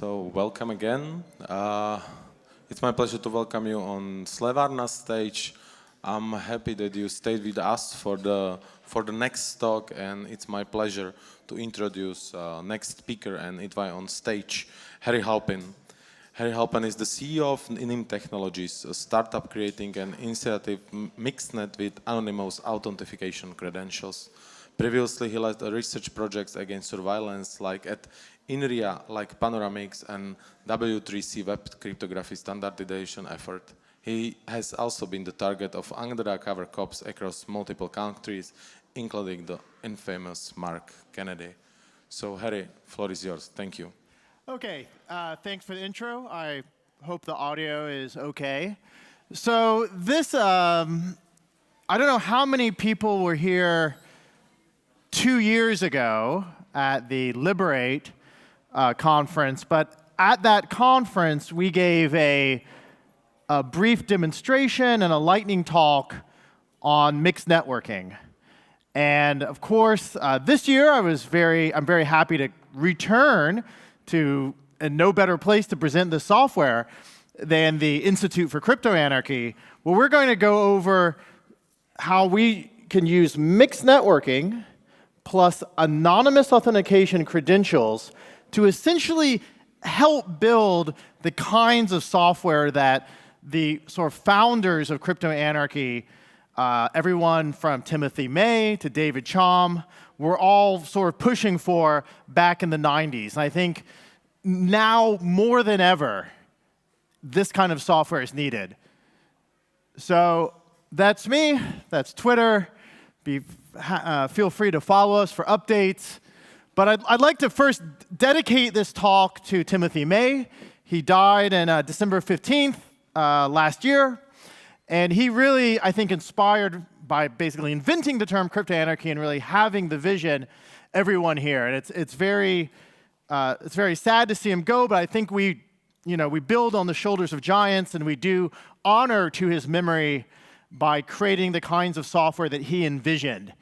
So welcome again. It's my pleasure to welcome you on Slevarna's stage. I'm happy that you stayed with us for the next talk, and it's my pleasure to introduce next speaker and invite on stage Harry Halpin. Harry Halpin is the CEO of Nim Technologies, a startup creating an initiative mixednet with anonymous authentication credentials. Previously, he led research projects against surveillance like at INRIA, like Panoramics and W3C web cryptography standardization effort. He has also been the target of undercover cops across multiple countries, including the infamous Mark Kennedy. So, Harry, floor is yours. Thank you. Okay, thanks for the intro. I hope the audio is okay. So this, I don't know how many people were here 2 years ago at the Liberate conference, but at that conference, we gave a brief demonstration and a lightning talk on mixed networking. And of course, this year I'm very happy to return to no better place to present this software than the Institute for Crypto Anarchy, where we're going to go over how we can use mixed networking plus anonymous authentication credentials to essentially help build the kinds of software that the sort of founders of crypto anarchy, everyone from Timothy May to David Chaum, were all sort of pushing for back in the 90s. And I think now more than ever, this kind of software is needed. So that's me, that's Twitter. Feel free to follow us for updates. But I'd like to first dedicate this talk to Timothy May. He died on December 15th last year. And he really, I think, inspired by basically inventing the term crypto anarchy and really having the vision everyone here. And it's very sad to see him go, but I think we build on the shoulders of giants, and we do honor to his memory by creating the kinds of software that he envisioned.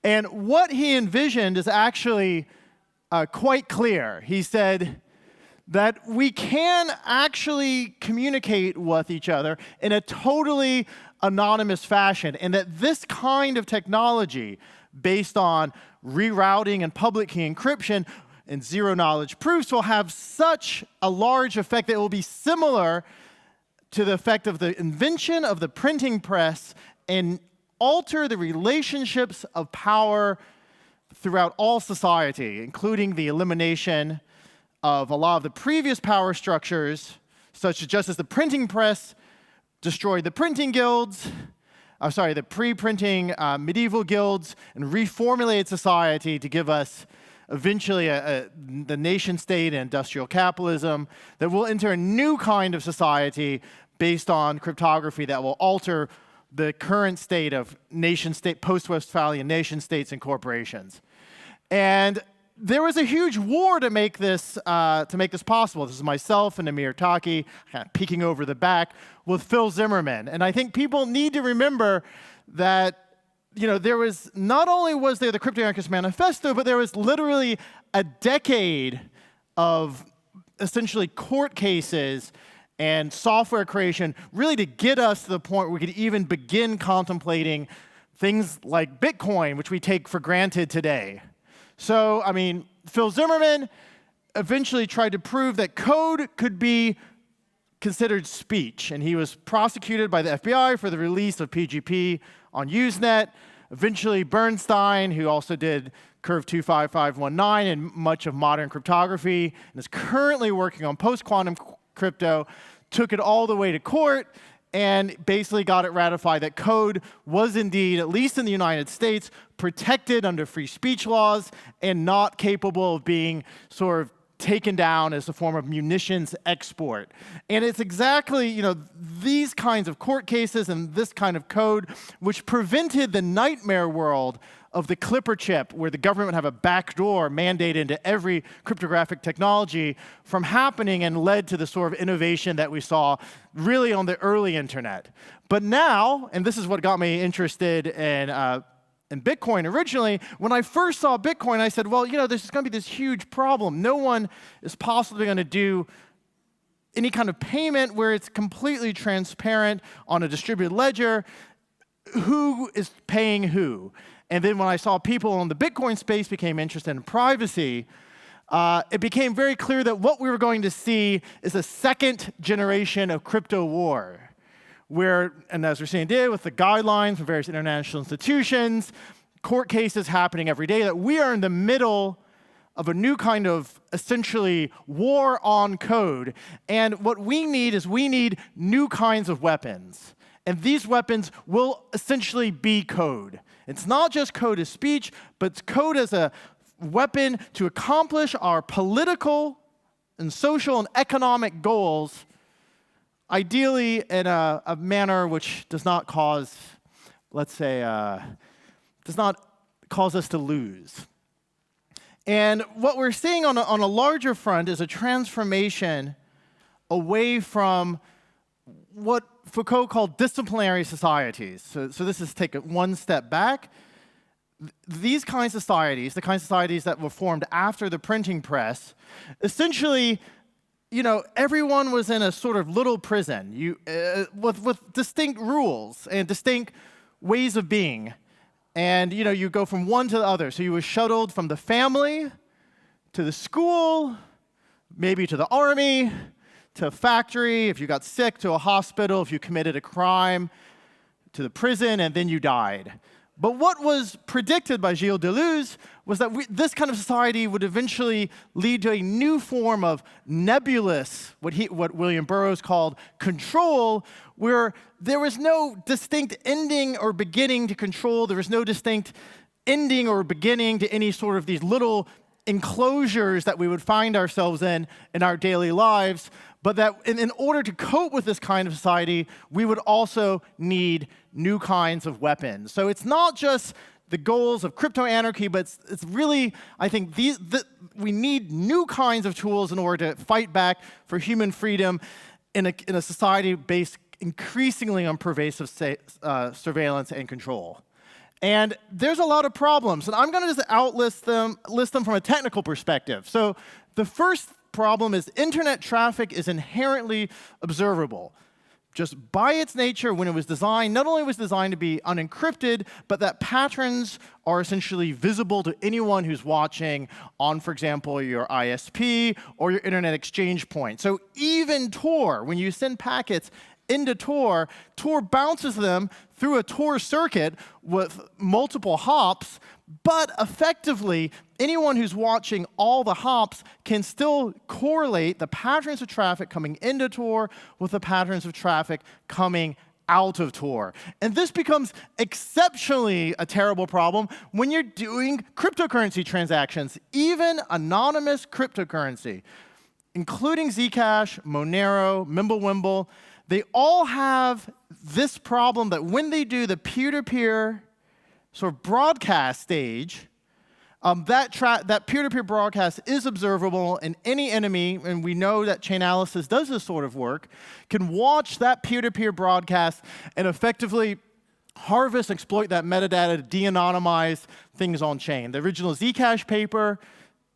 And what he envisioned is actually quite clear. He said that we can actually communicate with each other in a totally anonymous fashion, and that this kind of technology, based on rerouting and public key encryption and zero-knowledge proofs, will have such a large effect that it will be similar to the effect of the invention of the printing press and alter the relationships of power throughout all society, including the elimination of a lot of the previous power structures, such as just as the printing press destroyed the printing guilds, the pre-printing medieval guilds, and reformulated society to give us eventually the nation state and industrial capitalism, that will enter a new kind of society based on cryptography that will alter the current state of nation-state, post-Westphalian nation-states and corporations. And there was a huge war to make this possible. This is myself and Amir Taki, kind of peeking over the back, with Phil Zimmerman. And I think people need to remember that there was, not only was there the Crypto Anarchist Manifesto, but there was literally a decade of essentially court cases and software creation really to get us to the point where we could even begin contemplating things like Bitcoin, which we take for granted today. So, I mean, Phil Zimmerman eventually tried to prove that code could be considered speech, and he was prosecuted by the FBI for the release of PGP on Usenet. Eventually, Bernstein, who also did Curve 25519 and much of modern cryptography, and is currently working on post-quantum crypto, took it all the way to court and basically got it ratified that code was indeed, at least in the United States, protected under free speech laws and not capable of being sort of taken down as a form of munitions export. And it's exactly these kinds of court cases and this kind of code which prevented the nightmare world of the Clipper chip, where the government would have a backdoor mandated into every cryptographic technology, from happening, and led to the sort of innovation that we saw really on the early internet. But now, and this is what got me interested in in Bitcoin originally, when I first saw Bitcoin, I said, well, there's going to be this huge problem. No one is possibly going to do any kind of payment where it's completely transparent on a distributed ledger. Who is paying who? And then when I saw people in the Bitcoin space became interested in privacy, it became very clear that what we were going to see is a second generation of crypto war, where, and as we're seeing today with the guidelines from various international institutions, court cases happening every day, that we are in the middle of a new kind of essentially war on code. And what we need is new kinds of weapons. And these weapons will essentially be code. It's not just code as speech, but it's code as a weapon to accomplish our political and social and economic goals, ideally in a manner which does not cause, let's say, does not cause us to lose. And what we're seeing on a larger front is a transformation away from what Foucault called disciplinary societies. So this is take it one step back. These kinds of societies, the kinds of societies that were formed after the printing press, essentially, everyone was in a sort of little prison with distinct rules and distinct ways of being. And you go from one to the other. So you were shuttled from the family to the school, maybe to the army, to a factory, if you got sick, to a hospital, if you committed a crime, to the prison, and then you died. But what was predicted by Gilles Deleuze was that this kind of society would eventually lead to a new form of nebulous, what William Burroughs called control, where there was no distinct ending or beginning to control. There was no distinct ending or beginning to any sort of these little enclosures that we would find ourselves in our daily lives, but that in order to cope with this kind of society, we would also need new kinds of weapons. So it's not just the goals of crypto anarchy, but it's really, I think, we need new kinds of tools in order to fight back for human freedom in a society based increasingly on pervasive surveillance and control. And there's a lot of problems, and I'm going to just list them from a technical perspective. So the first problem is internet traffic is inherently observable. Just by its nature, when it was designed, not only was it designed to be unencrypted, but that patterns are essentially visible to anyone who's watching on, for example, your ISP or your internet exchange point. So even Tor, when you send packets into Tor, Tor bounces them through a Tor circuit with multiple hops, but effectively, anyone who's watching all the hops can still correlate the patterns of traffic coming into Tor with the patterns of traffic coming out of Tor. And this becomes exceptionally a terrible problem when you're doing cryptocurrency transactions, even anonymous cryptocurrency, including Zcash, Monero, Mimblewimble. They all have this problem that when they do the peer-to-peer sort of broadcast stage, that peer-to-peer broadcast is observable, and any enemy, and we know that Chainalysis does this sort of work, can watch that peer-to-peer broadcast and effectively harvest, exploit that metadata to de-anonymize things on chain. The original Zcash paper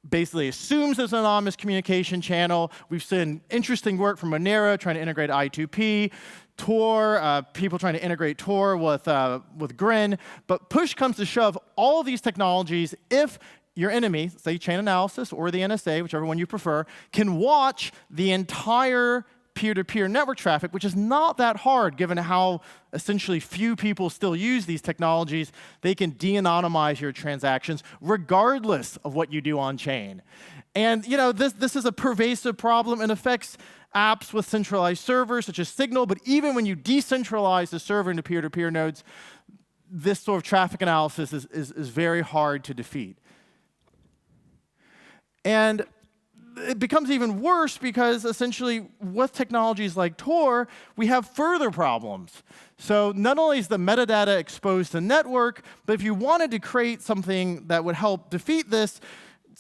basically assumes there's an anonymous communication channel. We've seen interesting work from Monero trying to integrate I2P, Tor, people trying to integrate Tor with Grin. But push comes to shove, all of these technologies, if your enemy, say Chainalysis or the NSA, whichever one you prefer, can watch the entire peer-to-peer network traffic, which is not that hard given how essentially few people still use these technologies. They can de-anonymize your transactions regardless of what you do on chain. And this is a pervasive problem and affects apps with centralized servers such as Signal, but even when you decentralize the server into peer-to-peer nodes, this sort of traffic analysis is very hard to defeat. And it becomes even worse because essentially with technologies like Tor, we have further problems. So not only is the metadata exposed to network, but if you wanted to create something that would help defeat this,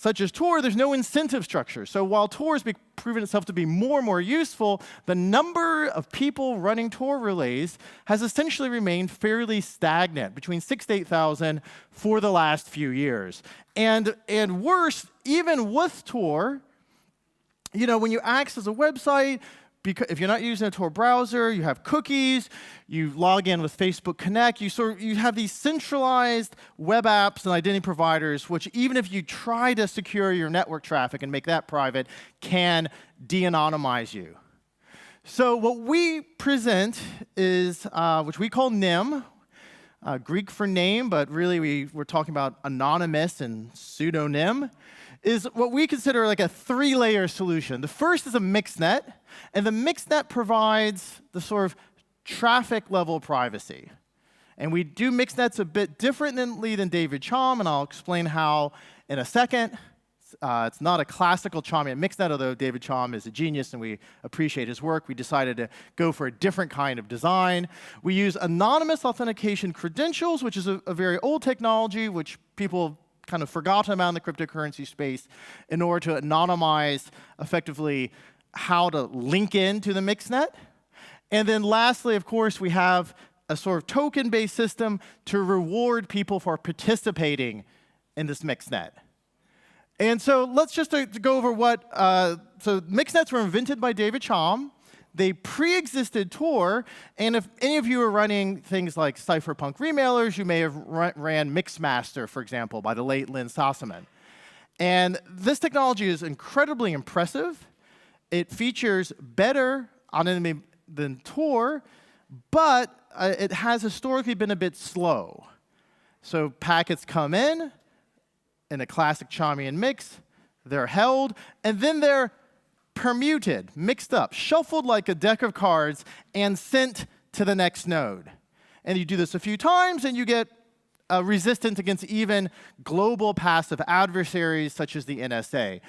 such as Tor, there's no incentive structure. So while Tor has proven itself to be more and more useful, the number of people running Tor relays has essentially remained fairly stagnant, between 6,000 to 8,000 for the last few years. And worse, even with Tor, when you access a website, because if you're not using a Tor browser, you have cookies, you log in with Facebook Connect, you have these centralized web apps and identity providers, which even if you try to secure your network traffic and make that private, can de-anonymize you. So what we present is, which we call NIM, Greek for name, but really we're talking about anonymous and pseudonym, is what we consider like a 3-layer solution. The first is a mixed net, and the mixed net provides the sort of traffic level privacy. And we do mixed nets a bit differently than David Chaum, and I'll explain how in a second. It's not a classical Chaumian mixed net, although David Chaum is a genius and we appreciate his work. We decided to go for a different kind of design. We use anonymous authentication credentials, which is a very old technology, which people kind of forgotten about in the cryptocurrency space, in order to anonymize effectively how to link into the mixed net. And then lastly, of course, we have a sort of token-based system to reward people for participating in this mixed net. And so let's just to go over what, so mixed nets were invented by David Chaum. They pre-existed Tor, and if any of you are running things like cypherpunk remailers, you may have ran Mixmaster, for example, by the late Lynn Sossaman. And this technology is incredibly impressive. It features better anonymity than Tor, but it has historically been a bit slow. So packets come in a classic Chaumian mix, they're held, and then they're permuted, mixed up, shuffled like a deck of cards, and sent to the next node. And you do this a few times, and you get resistance against even global passive adversaries, such as the NSA.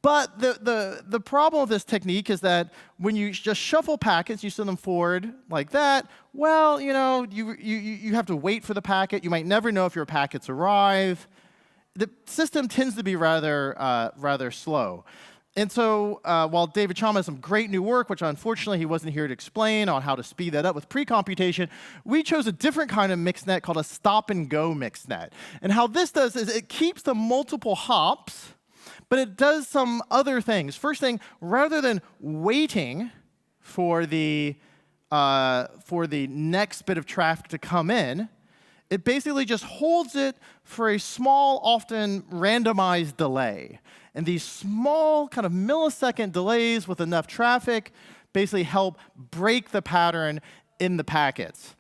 But the problem with this technique is that when you just shuffle packets, you send them forward like that, well, you have to wait for the packet. You might never know if your packets arrive. The system tends to be rather slow. And so while David Chaum has some great new work, which unfortunately he wasn't here to explain on how to speed that up with pre-computation, we chose a different kind of mixed net called a stop-and-go mixed net. And how this does is it keeps the multiple hops, but it does some other things. First thing, rather than waiting for the next bit of traffic to come in, it basically just holds it for a small, often randomized delay. And these small kind of millisecond delays with enough traffic basically help break the pattern in the packets.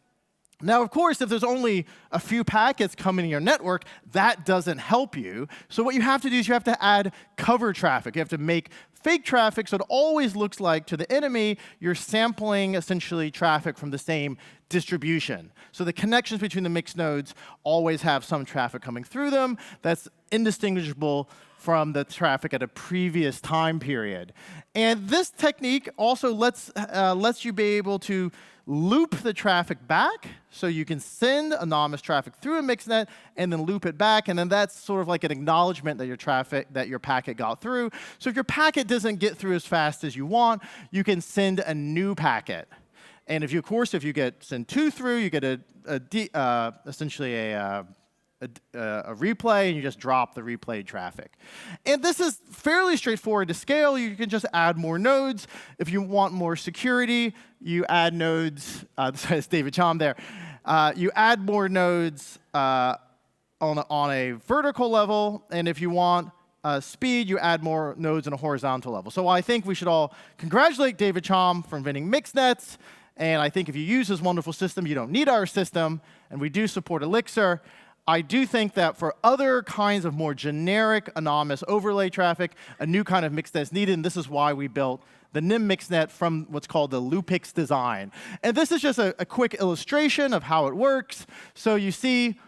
Now, of course, if there's only a few packets coming in your network, that doesn't help you. So what you have to do is you have to add cover traffic. You have to make fake traffic so it always looks like to the enemy you're sampling essentially traffic from the same distribution. So the connections between the mixed nodes always have some traffic coming through them that's indistinguishable from the traffic at a previous time period. And this technique also lets you be able to loop the traffic back, so you can send anonymous traffic through a mixed net and then loop it back, and then that's sort of like an acknowledgement that your packet got through. So if your packet doesn't get through as fast as you want, you can send a new packet. And if you send 2 through, you get essentially a replay, and you just drop the replayed traffic. And this is fairly straightforward to scale. You can just add more nodes. If you want more security, you add nodes. That's David Chaum there. You add more nodes on a vertical level, and if you want speed, you add more nodes on a horizontal level. So I think we should all congratulate David Chaum for inventing mixed nets. And I think if you use this wonderful system, you don't need our system. And we do support Elixir. I do think that for other kinds of more generic anonymous overlay traffic, a new kind of mixed net is needed, and this is why we built the NIM mixed net from what's called the Loopix design. And this is just a quick illustration of how it works. So you see,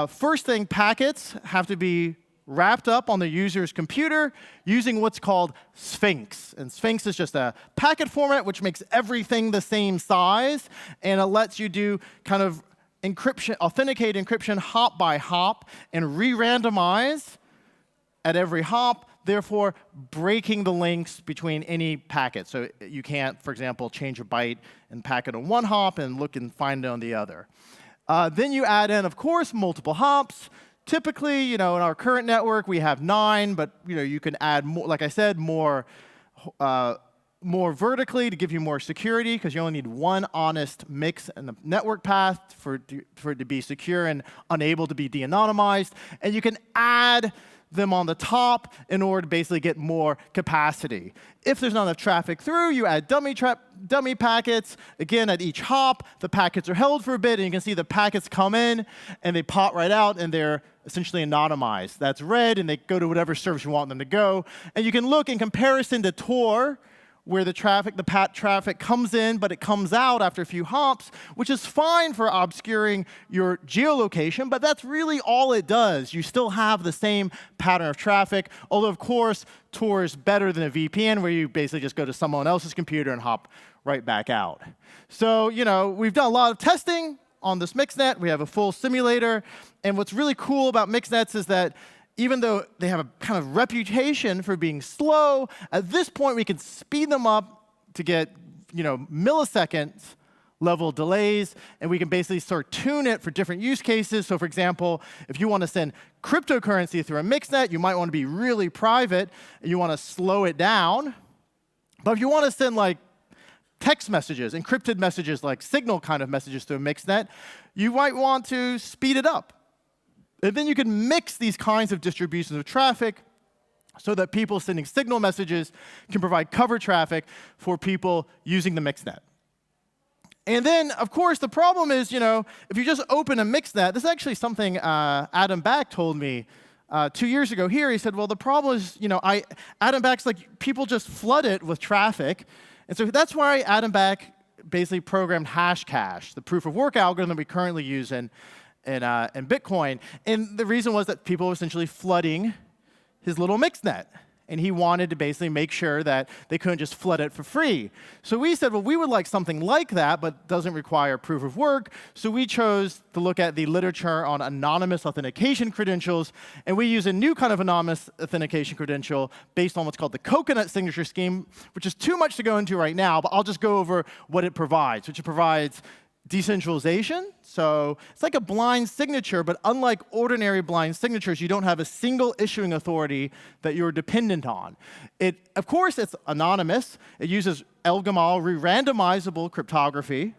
first thing, packets have to be wrapped up on the user's computer using what's called Sphinx. And Sphinx is just a packet format which makes everything the same size, and it lets you do kind of encryption, authenticate encryption hop by hop, and re-randomize at every hop, therefore breaking the links between any packet. So you can't, for example, change a byte and packet on one hop and look and find it on the other. Then you add in, of course, multiple hops. Typically, in our current network, we have 9, but you can add more, like I said, more vertically to give you more security, because you only need one honest mix in the network path for it to be secure and unable to be de-anonymized. And you can add them on the top in order to basically get more capacity. If there's not enough traffic through, you add dummy packets. Again, at each hop, the packets are held for a bit, and you can see the packets come in, and they pop right out, and they're essentially anonymized. That's read, and they go to whatever service you want them to go. And you can look in comparison to Tor, where the PAT traffic comes in, but it comes out after a few hops, which is fine for obscuring your geolocation, but that's really all it does. You still have the same pattern of traffic, although, of course, Tor is better than a VPN, where you basically just go to someone else's computer and hop right back out. So, we've done a lot of testing on this mixnet. We have a full simulator, and what's really cool about mixnets is that even though they have a kind of reputation for being slow, at this point we can speed them up to get milliseconds level delays, and we can basically sort of tune it for different use cases. So for example, if you want to send cryptocurrency through a mixnet, you might want to be really private, and you want to slow it down. But if you want to send like text messages, encrypted messages, like Signal kind of messages through a mixnet, you might want to speed it up. And then you can mix these kinds of distributions of traffic so that people sending Signal messages can provide cover traffic for people using the mixnet. And then, of course, the problem is, if you just open a mixnet, this is actually something Adam Back told me 2 years ago here. He said, well, the problem is, Adam Back's like, people just flood it with traffic. And so that's why Adam Back basically programmed Hashcash, the proof of work algorithm that we currently use in Bitcoin. And the reason was that people were essentially flooding his little mixnet. And he wanted to basically make sure that they couldn't just flood it for free. So we said, well, we would like something like that, but doesn't require proof of work. So we chose to look at the literature on anonymous authentication credentials. And we use a new kind of anonymous authentication credential based on what's called the coconut signature scheme, which is too much to go into right now, but I'll just go over what it provides, which it provides decentralization. So it's like a blind signature, but unlike ordinary blind signatures, you don't have a single issuing authority that you're dependent on. Of course, it's anonymous. It uses El-Gamal re-randomizable cryptography.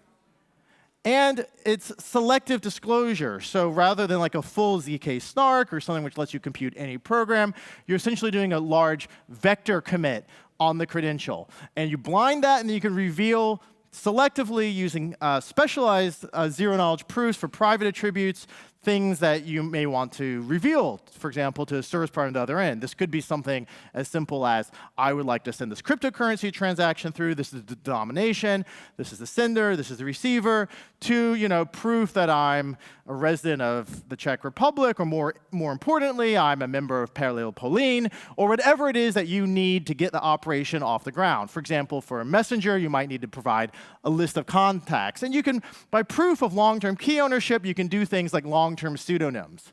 And it's selective disclosure. So rather than like a full ZK snark or something which lets you compute any program, you're essentially doing a large vector commit on the credential. And you blind that, and then you can reveal selectively using specialized zero-knowledge proofs for private attributes, things that you may want to reveal, for example, to a service provider on the other end. This could be something as simple as, I would like to send this cryptocurrency transaction through. This is the denomination. This is the sender. This is the receiver. To proof that I'm a resident of the Czech Republic, or more importantly, I'm a member of Parallel Polin, or whatever it is that you need to get the operation off the ground. For example, for a messenger, you might need to provide a list of contacts. And you can, by proof of long-term key ownership, you can do things like long-term pseudonyms.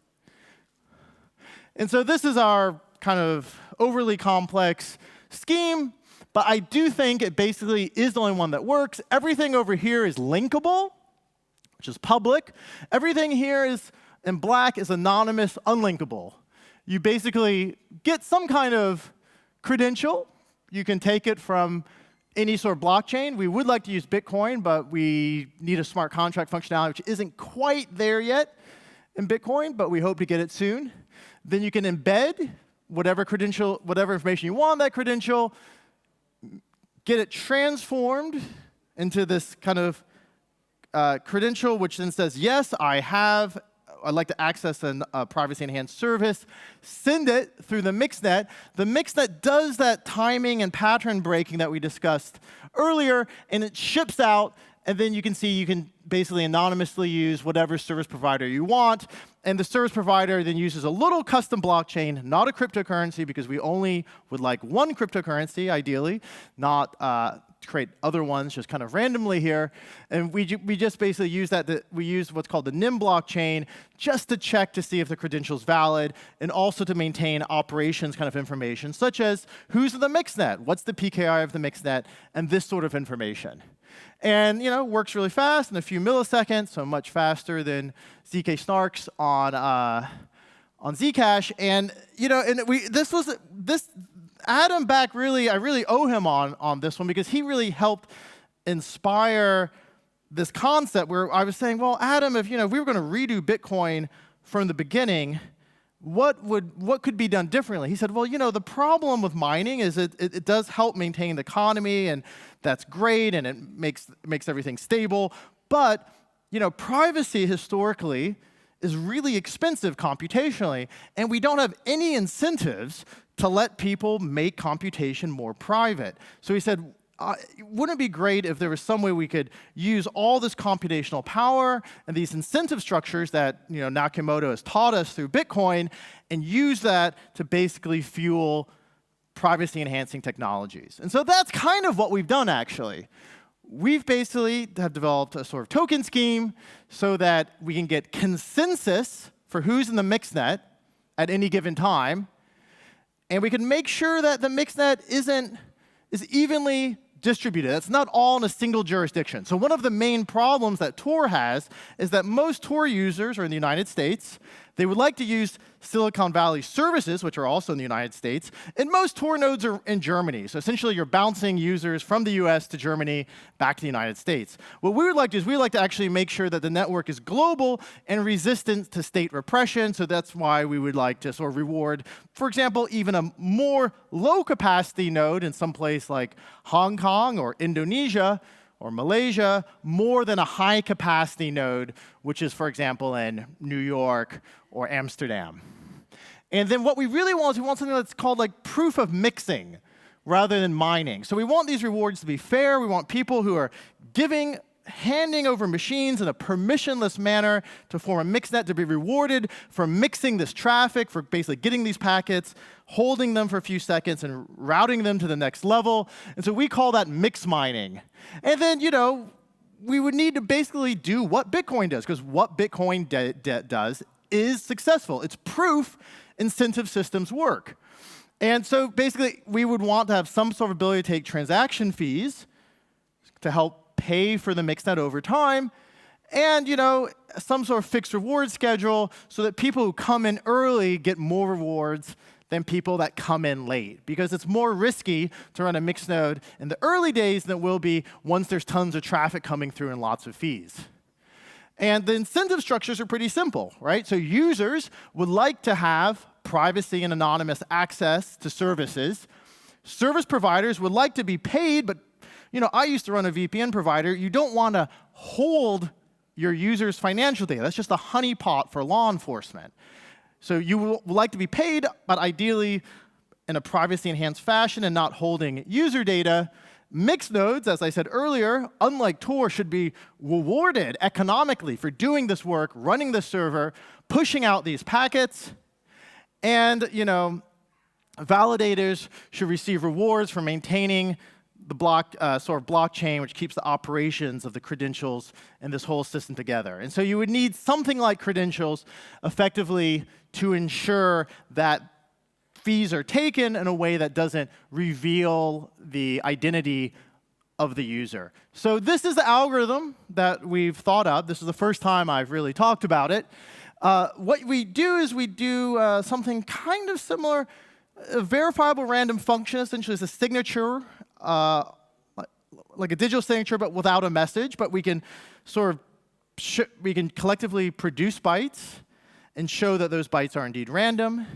And so this is our kind of overly complex scheme, but I do think it basically is the only one that works. Everything over here is linkable, which is public. Everything here is in black is anonymous, unlinkable. You basically get some kind of credential. You can take it from any sort of blockchain. We would like to use Bitcoin, but we need a smart contract functionality, which isn't quite there yet in Bitcoin, but we hope to get it soon. Then you can embed whatever credential, whatever information you want on that credential, get it transformed into this kind of credential, which then says, yes, I'd like to access a privacy-enhanced service, send it through the mixnet. The mixnet does that timing and pattern breaking that we discussed earlier, and it ships out, and then you can see you can basically anonymously use whatever service provider you want, and the service provider then uses a little custom blockchain, not a cryptocurrency, because we only would like one cryptocurrency, ideally, not create other ones just kind of randomly here. And we just basically use we use what's called the NIM blockchain just to check to see if the credential's valid, and also to maintain operations kind of information, such as who's in the mixnet, what's the PKI of the mixnet, and this sort of information. And works really fast in a few milliseconds, so much faster than ZK snarks on Zcash. And this Adam back really, I really owe him on this one, because he really helped inspire this concept where I was saying, well, Adam, if we were going to redo Bitcoin from the beginning, what could be done differently? He said, well, the problem with mining is it does help maintain the economy, and that's great, and it makes everything stable. But privacy historically is really expensive computationally, and we don't have any incentives to let people make computation more private. So he said, wouldn't it be great if there was some way we could use all this computational power and these incentive structures that Nakamoto has taught us through Bitcoin, and use that to basically fuel privacy-enhancing technologies? And so that's kind of what we've done, actually. We've basically have developed a sort of token scheme so that we can get consensus for who's in the mixnet at any given time, and we can make sure that the mixnet is evenly distributed. That's not all in a single jurisdiction. So one of the main problems that Tor has is that most Tor users are in the United States. They would like to use Silicon Valley services, which are also in the United States, and most Tor nodes are in Germany. So essentially, you're bouncing users from the US to Germany back to the United States. What we would like to do is we would like to actually make sure that the network is global and resistant to state repression. So that's why we would like to sort of reward, for example, even a more low-capacity node in some place like Hong Kong or Indonesia or Malaysia, more than a high-capacity node, which is, for example, in New York or Amsterdam. And then what we really want is we want something that's called like proof of mixing rather than mining. So we want these rewards to be fair. We want people who are handing over machines in a permissionless manner to form a mixnet to be rewarded for mixing this traffic, for basically getting these packets, holding them for a few seconds, and routing them to the next level. And so we call that mix mining. And then, we would need to basically do what Bitcoin does, because what Bitcoin does is successful. It's proof incentive systems work. And so basically, we would want to have some sort of ability to take transaction fees to help pay for the mixnet over time, and some sort of fixed reward schedule so that people who come in early get more rewards than people that come in late, because it's more risky to run a mixed node in the early days than it will be once there's tons of traffic coming through and lots of fees. And the incentive structures are pretty simple, right? So users would like to have privacy and anonymous access to services. Service providers would like to be paid, but I used to run a VPN provider. You don't want to hold your users' financial data. That's just a honeypot for law enforcement. So you would like to be paid, but ideally in a privacy-enhanced fashion and not holding user data. Mixed nodes, as I said earlier, unlike Tor, should be rewarded economically for doing this work, running the server, pushing out these packets. And validators should receive rewards for maintaining the blockchain, which keeps the operations of the credentials and this whole system together. And so you would need something like credentials effectively to ensure that fees are taken in a way that doesn't reveal the identity of the user. So this is the algorithm that we've thought of. This is the first time I've really talked about it. What we do is we do something kind of similar. A verifiable random function essentially is a signature, like a digital signature, but without a message. But we can we can collectively produce bytes and show that those bytes are indeed random.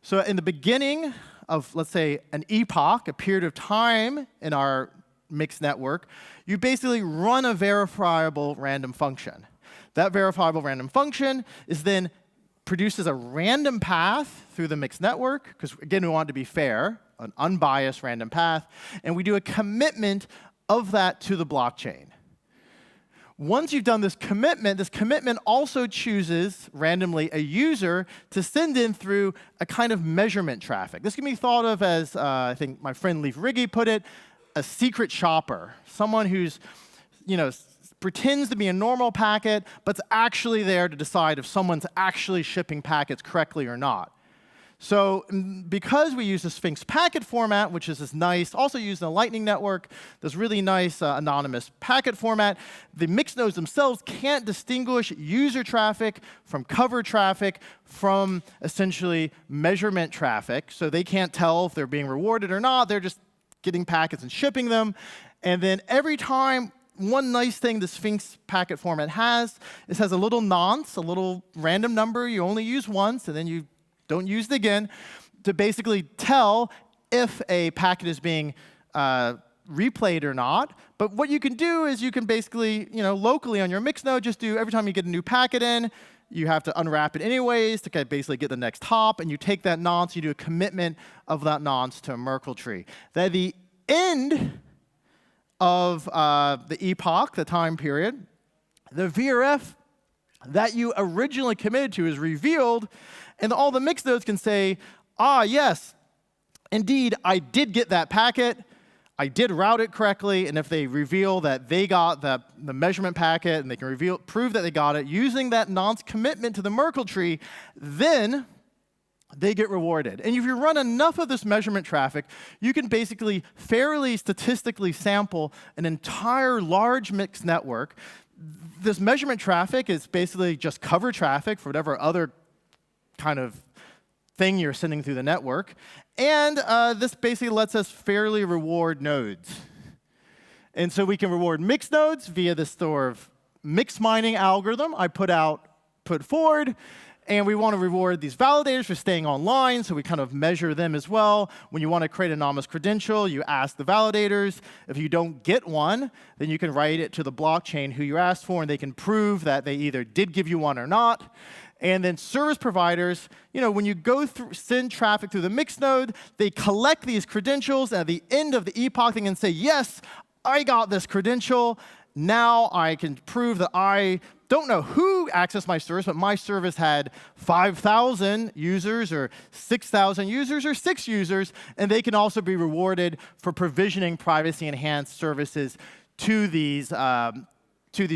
So in the beginning of, let's say, an epoch, a period of time in our mixed network, you basically run a verifiable random function. That verifiable random function is then produces a random path through the mixed network, because again, we want it to be fair, an unbiased random path, and we do a commitment of that to the blockchain. Once you've done this commitment also chooses randomly a user to send in through a kind of measurement traffic. This can be thought of as, I think my friend Leif Riggi put it, a secret shopper, someone who's, pretends to be a normal packet, but's actually there to decide if someone's actually shipping packets correctly or not. So because we use the Sphinx packet format, which is this nice, also used in the Lightning Network, this really nice anonymous packet format, the mixed nodes themselves can't distinguish user traffic from cover traffic from essentially measurement traffic. So they can't tell if they're being rewarded or not. They're just getting packets and shipping them. And then every time, one nice thing the Sphinx packet format has is has a little nonce, a little random number you only use once, and then you don't use it again, to basically tell if a packet is being replayed or not. But what you can do is you can basically, locally on your mixed node, just do every time you get a new packet in, you have to unwrap it anyways to basically get the next hop, and you take that nonce, you do a commitment of that nonce to a Merkle tree. At the end of the epoch, the time period, the VRF that you originally committed to is revealed, and all the mixed nodes can say, yes, indeed, I did get that packet. I did route it correctly. And if they reveal that they got the measurement packet and they can prove that they got it using that nonce commitment to the Merkle tree, then they get rewarded. And if you run enough of this measurement traffic, you can basically fairly statistically sample an entire large mixed network. This measurement traffic is basically just cover traffic for whatever other kind of thing you're sending through the network. And this basically lets us fairly reward nodes. And so we can reward mixed nodes via this sort of mix mining algorithm I put forward. And we want to reward these validators for staying online, so we kind of measure them as well. When you want to create an anonymous credential, you ask the validators. If you don't get one, then you can write it to the blockchain who you asked for, and they can prove that they either did give you one or not. And then service providers, when you go through, send traffic through the mixed node, they collect these credentials, and at the end of the epoch, they can say, yes, I got this credential. Now I can prove that I don't know who accessed my service, but my service had 5,000 users or 6,000 users or 6 users, and they can also be rewarded for provisioning privacy-enhanced services to these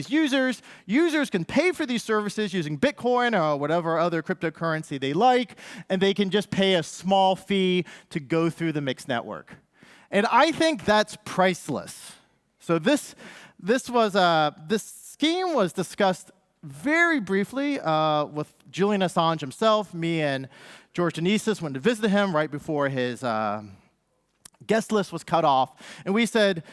users. Users can pay for these services using Bitcoin or whatever other cryptocurrency they like, and they can just pay a small fee to go through the mixed network. And I think that's priceless. So this scheme was discussed very briefly with Julian Assange himself. Me and George Denises went to visit him right before his guest list was cut off. And we said,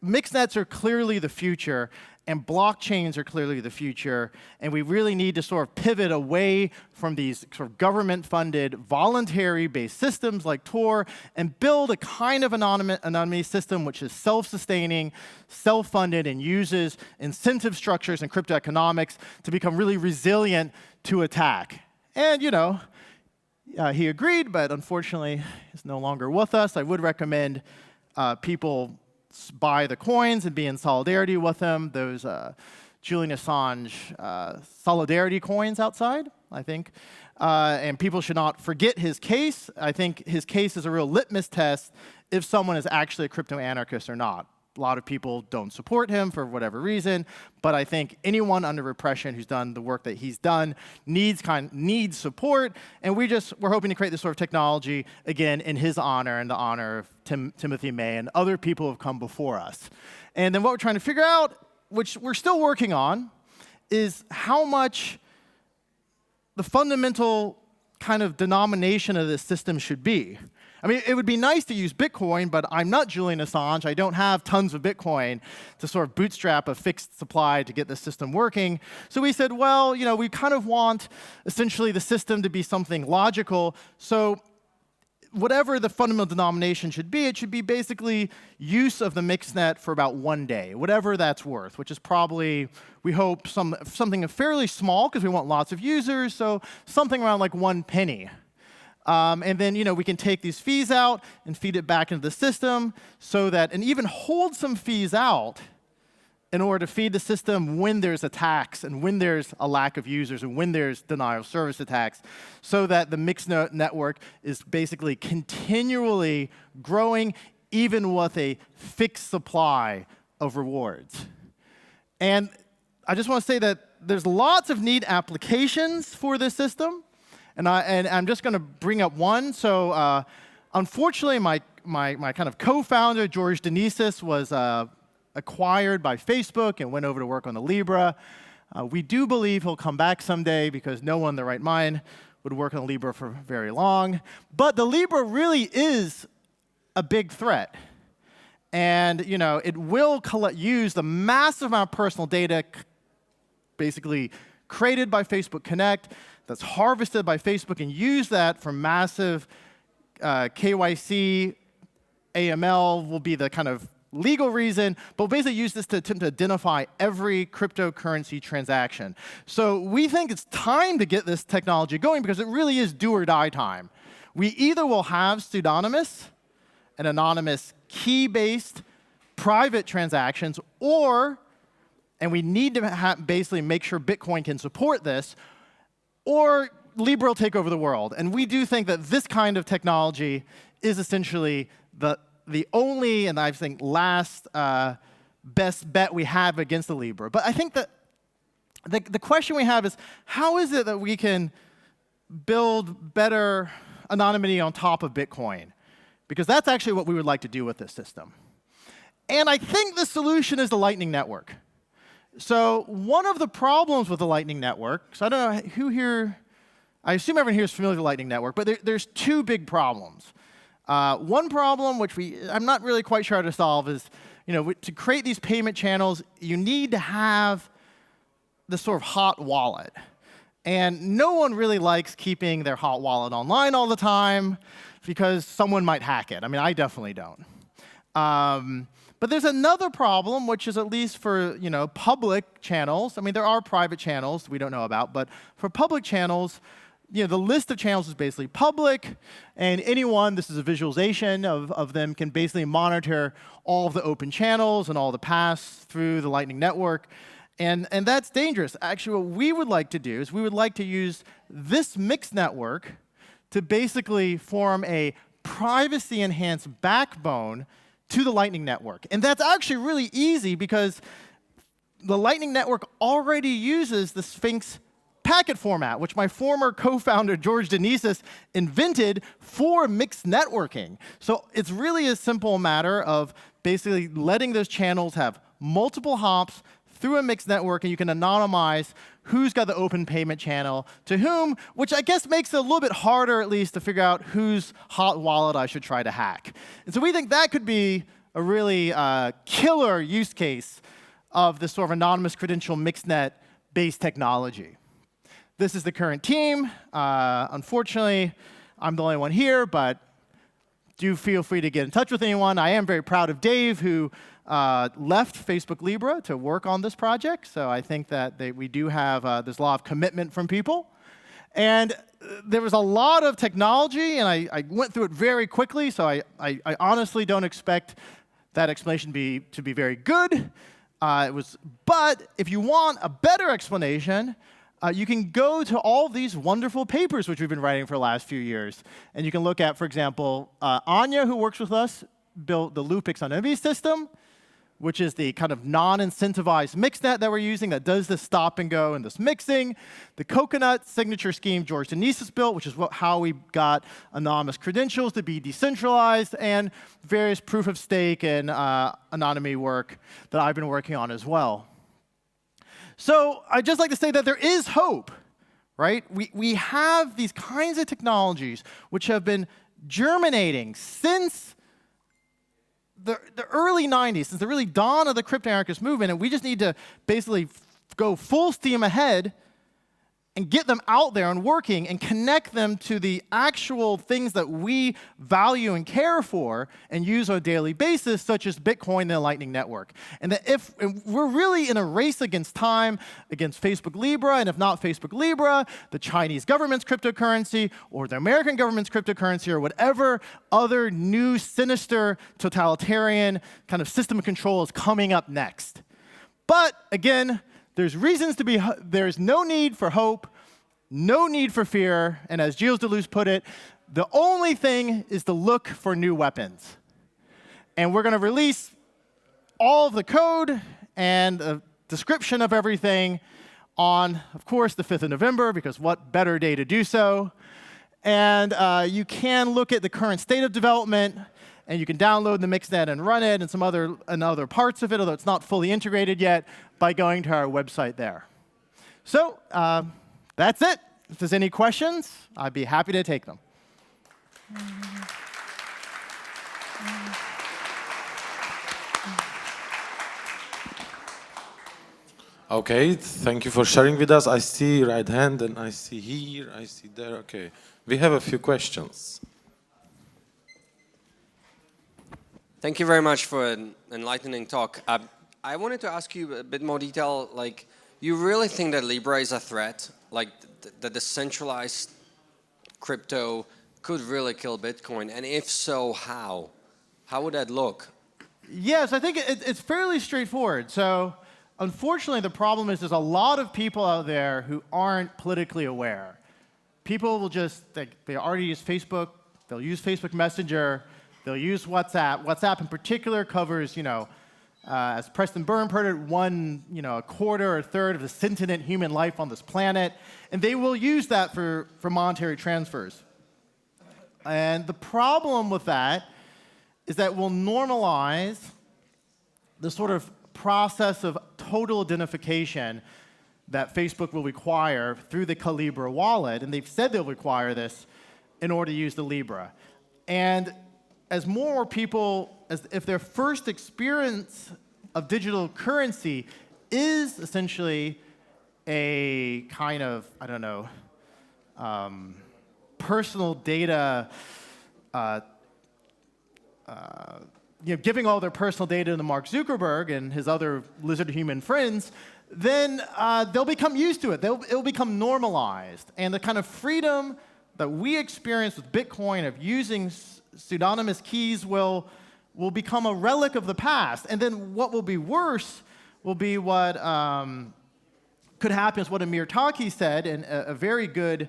mixed nets are clearly the future, and blockchains are clearly the future, and we really need to sort of pivot away from these sort of government-funded, voluntary-based systems like Tor and build a kind of anonymity system which is self-sustaining, self-funded, and uses incentive structures and crypto economics to become really resilient to attack. And, he agreed, but unfortunately is no longer with us. I would recommend people buy the coins and be in solidarity with him. Those Julian Assange solidarity coins outside, I think. And people should not forget his case. I think his case is a real litmus test if someone is actually a crypto-anarchist or not. A lot of people don't support him for whatever reason, but I think anyone under repression who's done the work that he's done needs support, and we're hoping to create this sort of technology, again, in his honor and the honor of Timothy May and other people who have come before us. And then what we're trying to figure out, which we're still working on, is how much the fundamental kind of denomination of this system should be. I mean, it would be nice to use Bitcoin, but I'm not Julian Assange. I don't have tons of Bitcoin to sort of bootstrap a fixed supply to get the system working. So we said, well, we kind of want essentially the system to be something logical. So whatever the fundamental denomination should be, it should be basically use of the mixnet for about 1 day, whatever that's worth, which is probably, we hope, something fairly small because we want lots of users, so something around like 1 penny. And then, we can take these fees out and feed it back into the system so that, and even hold some fees out in order to feed the system when there's attacks and when there's a lack of users and when there's denial of service attacks, so that the mixed network is basically continually growing even with a fixed supply of rewards. And I just want to say that there's lots of neat applications for this system, and I'm just going to bring up one. So unfortunately, my kind of co-founder, George Denisis, was acquired by Facebook and went over to work on the Libra. We do believe he'll come back someday because no one in their right mind would work on the Libra for very long. But the Libra really is a big threat. And it will use the massive amount of personal data basically created by Facebook Connect that's harvested by Facebook and use that for massive KYC, AML will be the kind of legal reason, but we'll basically use this to attempt to identify every cryptocurrency transaction. So we think it's time to get this technology going because it really is do or die time. We either will have pseudonymous and anonymous key-based private transactions, and we need to basically make sure Bitcoin can support this, or Libra will take over the world. And we do think that this kind of technology is essentially the only, and I think last best bet we have against the Libra. But I think that the question we have is, how is it that we can build better anonymity on top of Bitcoin? Because that's actually what we would like to do with this system. And I think the solution is the Lightning Network. So one of the problems with the Lightning Network, so I don't know who here, I assume everyone here is familiar with the Lightning Network, but there's two big problems. One problem, which I'm not really quite sure how to solve, is to create these payment channels, you need to have this sort of hot wallet. And no one really likes keeping their hot wallet online all the time because someone might hack it. I mean, I definitely don't. But there's another problem, which is at least for public channels. I mean, there are private channels we don't know about, but for public channels, the list of channels is basically public, and anyone, this is a visualization of them, can basically monitor all of the open channels and all the paths through the Lightning Network. And that's dangerous. Actually, what we would like to do is we would like to use this mixed network to basically form a privacy-enhanced backbone to the Lightning Network. And that's actually really easy because the Lightning Network already uses the Sphinx packet format, which my former co-founder, George Denisis, invented for mixed networking. So it's really a simple matter of basically letting those channels have multiple hops through a mixed network, and you can anonymize who's got the open payment channel to whom, which I guess makes it a little bit harder, at least, to figure out whose hot wallet I should try to hack. And so we think that could be a really killer use case of this sort of anonymous credential mixed net-based technology. This is the current team. Unfortunately, I'm the only one here, but do feel free to get in touch with anyone. I am very proud of Dave, who left Facebook Libra to work on this project. So I think that we do have there's a lot of commitment from people. And there was a lot of technology, and I went through it very quickly. So I honestly don't expect that explanation to be very good. But if you want a better explanation, you can go to all these wonderful papers which we've been writing for the last few years. And you can look at, for example, Anya, who works with us, built the Loopix anonymity system, which is the kind of non-incentivized mixnet that we're using that does this stop and go and this mixing. The coconut signature scheme George Denisis built, which is how we got anonymous credentials to be decentralized, and various proof of stake and anonymity work that I've been working on as well. So I'd just like to say that there is hope, right? We have these kinds of technologies which have been germinating since the early 90s, since the really dawn of the crypto-anarchist movement, and we just need to basically go full steam ahead and get them out there and working and connect them to the actual things that we value and care for and use on a daily basis, such as Bitcoin and the Lightning Network. And that if we're really in a race against time, against Facebook Libra, and if not Facebook Libra, the Chinese government's cryptocurrency, or the American government's cryptocurrency, or whatever other new sinister totalitarian kind of system of control is coming up next. But again, there's no need for hope, no need for fear, and as Gilles Deleuze put it, the only thing is to look for new weapons. And we're going to release all of the code and a description of everything on, of course, the 5th of November, because what better day to do so? And you can look at the current state of development, and you can download the mixnet and run it and some other parts of it, although it's not fully integrated yet, by going to our website there. So that's it. If there's any questions, I'd be happy to take them. Okay, thank you for sharing with us. I see right hand, and I see here, I see there. Okay, we have a few questions. Thank you very much for an enlightening talk. I wanted to ask you a bit more detail. Like, you really think that Libra is a threat? Like, the decentralized crypto could really kill Bitcoin? And if so, how? How would that look? Yes, I think it's fairly straightforward. So, unfortunately, the problem is there's a lot of people out there who aren't politically aware. People will just, they already use Facebook, they'll use Facebook Messenger, they'll use WhatsApp. WhatsApp in particular covers, as Preston Byrne put it, a quarter or a third of the sentient human life on this planet. And they will use that for monetary transfers. And the problem with that is that we'll normalize the sort of process of total identification that Facebook will require through the Calibra wallet. And they've said they'll require this in order to use the Libra. And as more people, if their first experience of digital currency is essentially a kind of, personal data, giving all their personal data to Mark Zuckerberg and his other lizard human friends, then they'll become used to it. It'll become normalized. And the kind of freedom that we experience with Bitcoin of using pseudonymous keys will become a relic of the past. And then what will be worse will be what could happen is what Amir Taki said in a very good,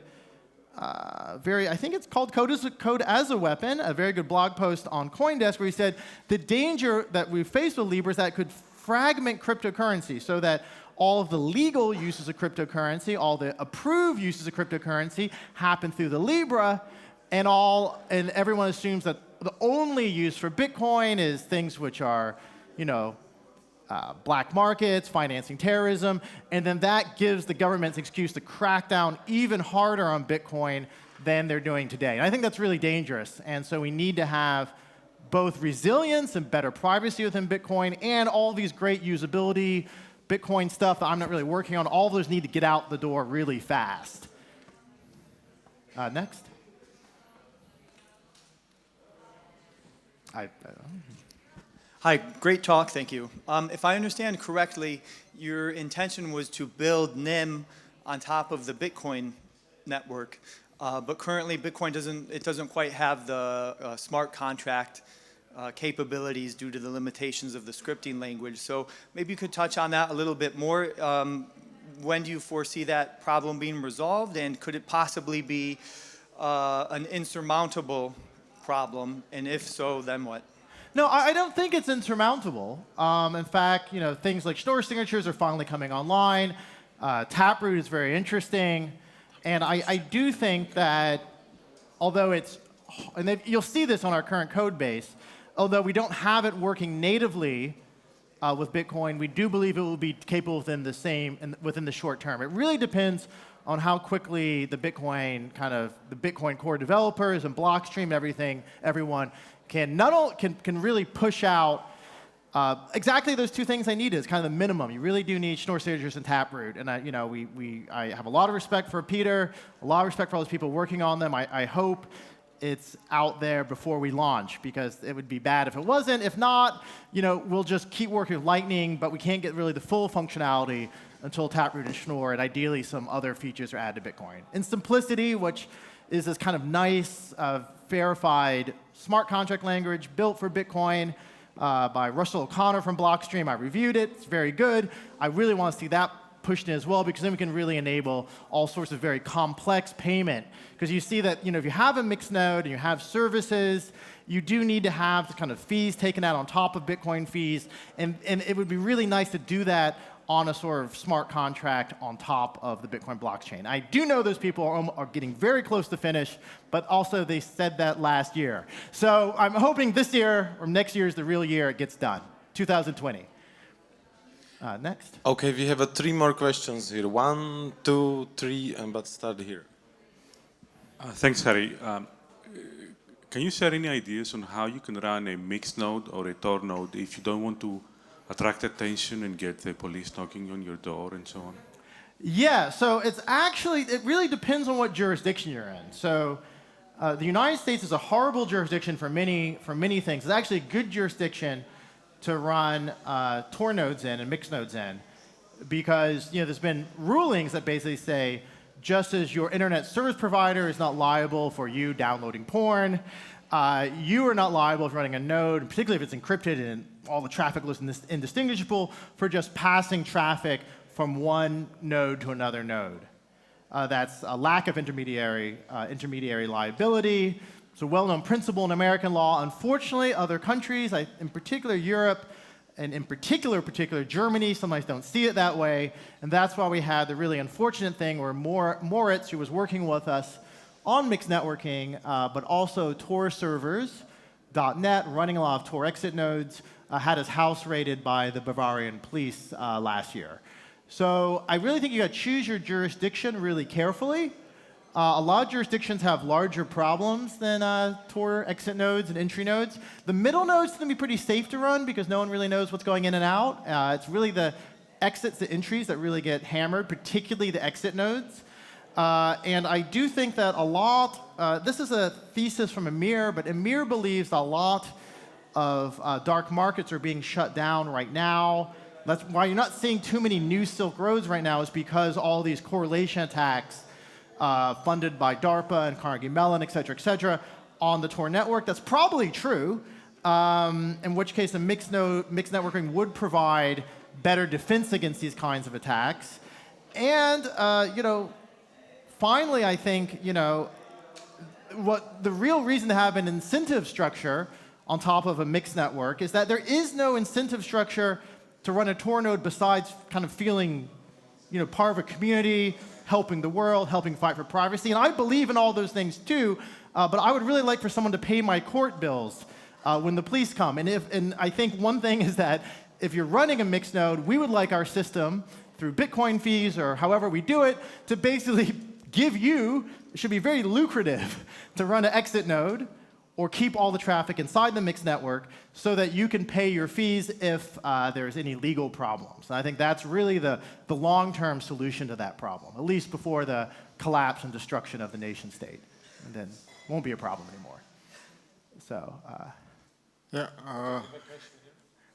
I think it's called Code as a Weapon, a very good blog post on CoinDesk, where he said the danger that we face with Libra is that it could fragment cryptocurrency so that all of the legal uses of cryptocurrency, all the approved uses of cryptocurrency happen through the Libra, and everyone assumes that the only use for Bitcoin is things which are, black markets, financing terrorism, and then that gives the government's excuse to crack down even harder on Bitcoin than they're doing today. And I think that's really dangerous. And so we need to have both resilience and better privacy within Bitcoin and all these great usability Bitcoin stuff that I'm not really working on. All those need to get out the door really fast. Next. Hi, great talk, thank you. If I understand correctly, your intention was to build NIM on top of the Bitcoin network, but currently Bitcoin doesn't quite have the smart contract capabilities due to the limitations of the scripting language. So maybe you could touch on that a little bit more. When do you foresee that problem being resolved, and could it possibly be an insurmountable problem, and if so, then what? No, I don't think it's insurmountable. In fact, things like Schnorr signatures are finally coming online. Taproot is very interesting. And I do think that although you'll see this on our current code base, although we don't have it working natively with Bitcoin, we do believe it will be capable within the short term. It really depends on how quickly the Bitcoin core developers and Blockstream, everyone can really push out exactly those two things I need is kind of the minimum. You really do need Schnorr signatures and Taproot. And I have a lot of respect for Peter, a lot of respect for all those people working on them. I hope it's out there before we launch, because it would be bad if it wasn't. If not, we'll just keep working with Lightning, but we can't get really the full functionality until Taproot and Schnorr, and ideally some other features are added to Bitcoin. And Simplicity, which is this kind of nice, verified smart contract language built for Bitcoin by Russell O'Connor from Blockstream. I reviewed it. It's very good. I really want to see that pushed in as well, because then we can really enable all sorts of very complex payment. Because you see that if you have a mixed node and you have services, you do need to have the kind of fees taken out on top of Bitcoin fees, and it would be really nice to do that on a sort of smart contract on top of the Bitcoin blockchain. I do know those people are getting very close to finish, but also they said that last year. So I'm hoping this year or next year is the real year it gets done, 2020. Next. Okay, we have 3 more questions here. 1, 2, 3, and but start here. Thanks, Harry. Can you share any ideas on how you can run a mixed node or a Tor node if you don't want to attract attention and get the police knocking on your door and so on? Yeah, so it really depends on what jurisdiction you're in. So the United States is a horrible jurisdiction for many things. It's actually a good jurisdiction to run Tor nodes in and mixed nodes in, because there's been rulings that basically say, just as your internet service provider is not liable for you downloading porn, you are not liable for running a node, particularly if it's encrypted and all the traffic looks indistinguishable, for just passing traffic from one node to another node. That's a lack of intermediary liability. It's a well-known principle in American law. Unfortunately, other countries, in particular Europe, and in particular Germany, sometimes don't see it that way. And that's why we had the really unfortunate thing where Moritz, who was working with us on mixed networking, but also Tor servers, .NET, running a lot of Tor exit nodes, had his house raided by the Bavarian police last year. So I really think you got to choose your jurisdiction really carefully. A lot of jurisdictions have larger problems than Tor exit nodes and entry nodes. The middle nodes tend to be pretty safe to run because no one really knows what's going in and out. It's really the exits, the entries that really get hammered, particularly the exit nodes. And I do think that a lot, this is a thesis from Amir, but Amir believes a lot of dark markets are being shut down right now. That's why you're not seeing too many new Silk Roads right now, is because all these correlation attacks funded by DARPA and Carnegie Mellon, et cetera, on the Tor network. That's probably true, in which case a mixed networking would provide better defense against these kinds of attacks. And, finally, I think, what the real reason to have an incentive structure on top of a mixed network is that there is no incentive structure to run a Tor node besides kind of feeling, part of a community, helping the world, helping fight for privacy. And I believe in all those things too, but I would really like for someone to pay my court bills when the police come. And I think one thing is that if you're running a mixed node, we would like our system, through Bitcoin fees or however we do it, to basically give you, it should be very lucrative to run an exit node or keep all the traffic inside the mixed network so that you can pay your fees if there's any legal problems. And I think that's really the long-term solution to that problem, at least before the collapse and destruction of the nation state. And then it won't be a problem anymore. So,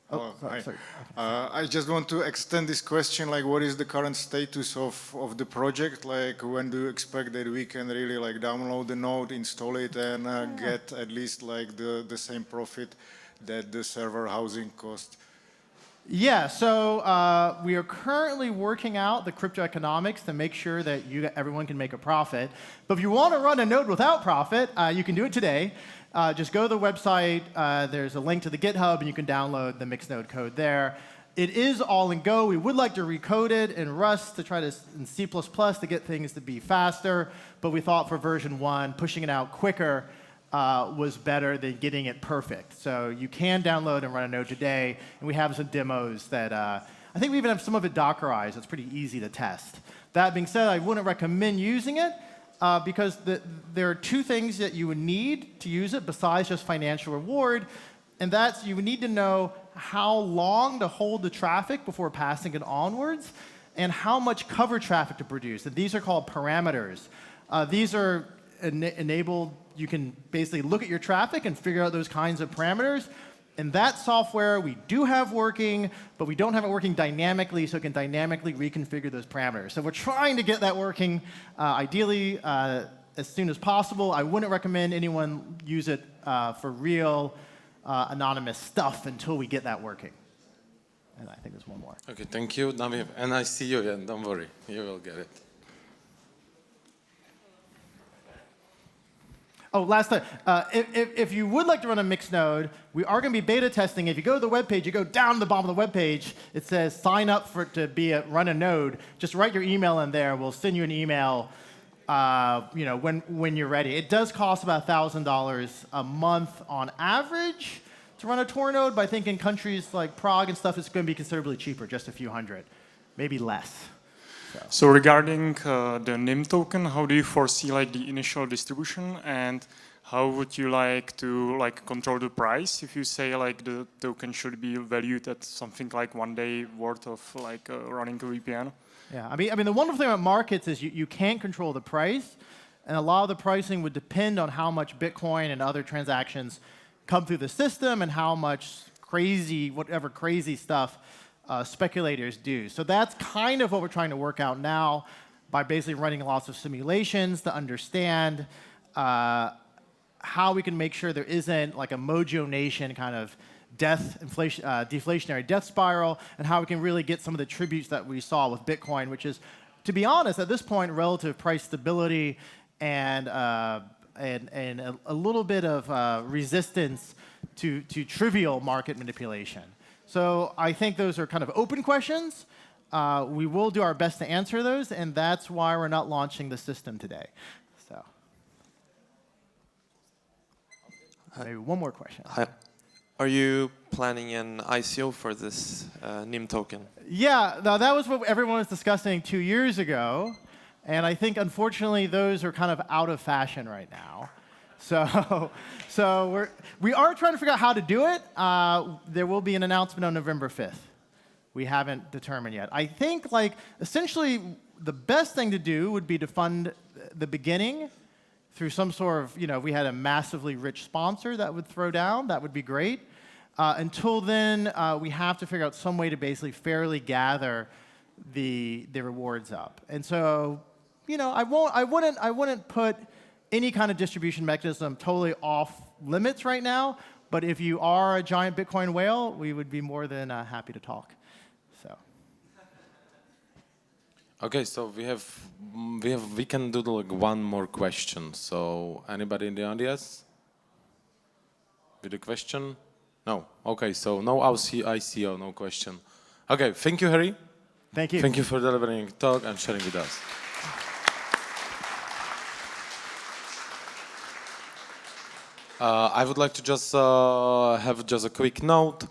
Sorry. I just want to extend this question, what is the current status of the project? When do you expect that we can really download the node, install it, and get at least the same profit that the server housing cost? Yeah, so we are currently working out the crypto economics to make sure that everyone can make a profit. But if you want to run a node without profit, you can do it today. Just go to the website. There's a link to the GitHub, and you can download the mixed node code there. It is all in Go. We would like to recode it in Rust in C++ to get things to be faster. But we thought for version 1, pushing it out quicker was better than getting it perfect. So you can download and run a node today. And we have some demos that I think we even have some of it Dockerized. It's pretty easy to test. That being said, I wouldn't recommend using it. Because there are 2 things that you would need to use it besides just financial reward, and that's you would need to know how long to hold the traffic before passing it onwards, and how much cover traffic to produce. And these are called parameters. These are enabled. You can basically look at your traffic and figure out those kinds of parameters. And that software we do have working, but we don't have it working dynamically, so it can dynamically reconfigure those parameters. So we're trying to get that working, ideally, as soon as possible. I wouldn't recommend anyone use it for real anonymous stuff until we get that working. And I think there's one more. Okay, thank you. Now and I see you again. Don't worry, you will get it. Oh, last thing. If you would like to run a mixed node, we are going to be beta testing. If you go to the web page, you go down to the bottom of the web page. It says sign up to run a node. Just write your email in there. We'll send you an email. When you're ready. It does cost about $1,000 a month on average to run a Tor node, but I think in countries like Prague and stuff, it's going to be considerably cheaper, just a few hundred, maybe less. So regarding the NIM token, how do you foresee like the initial distribution, and how would you like to control the price if you say like the token should be valued at something like 1 day worth of running a VPN? Yeah, I mean, the wonderful thing about markets is you can't control the price, and a lot of the pricing would depend on how much Bitcoin and other transactions come through the system and how much whatever crazy stuff speculators do. So that's kind of what we're trying to work out now by basically running lots of simulations to understand how we can make sure there isn't like a Mojo Nation kind of deflationary death spiral, and how we can really get some of the tributes that we saw with Bitcoin, which is, to be honest, at this point, relative price stability and a little bit of resistance to trivial market manipulation. So I think those are kind of open questions. We will do our best to answer those, and that's why we're not launching the system today. So maybe one more question. Hi. Are you planning an ICO for this NIM token? Yeah, now that was what everyone was discussing 2 years ago, and I think unfortunately those are kind of out of fashion right now. So we are trying to figure out how to do it. There will be an announcement on November 5th. We haven't determined yet. I think essentially the best thing to do would be to fund the beginning through some sort of, if we had a massively rich sponsor that would throw down, that would be great. Until then, we have to figure out some way to basically fairly gather the rewards up. And so, I wouldn't put any kind of distribution mechanism totally off limits right now. But if you are a giant Bitcoin whale, we would be more than happy to talk. So. Okay, so we can do one more question. So anybody in the audience with a question? No. Okay, so no ICO, no question. Okay, thank you, Harry. Thank you. Thank you for delivering a talk and sharing with us. I would like to just have a quick note.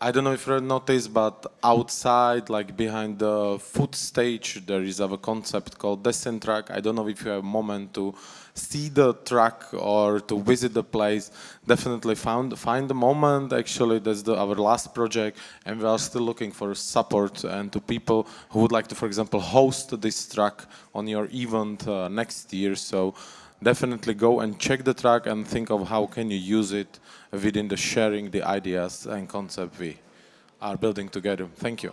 I don't know if you noticed, but outside, behind the food stage, there is a concept called Descent Track. I don't know if you have a moment to see the track or to visit the place. Definitely find the moment. Actually, that's our last project, and we are still looking for support and to people who would like to, for example, host this track on your event next year. So definitely go and check the track and think of how can you use it within the sharing the ideas and concept we are building together. Thank you.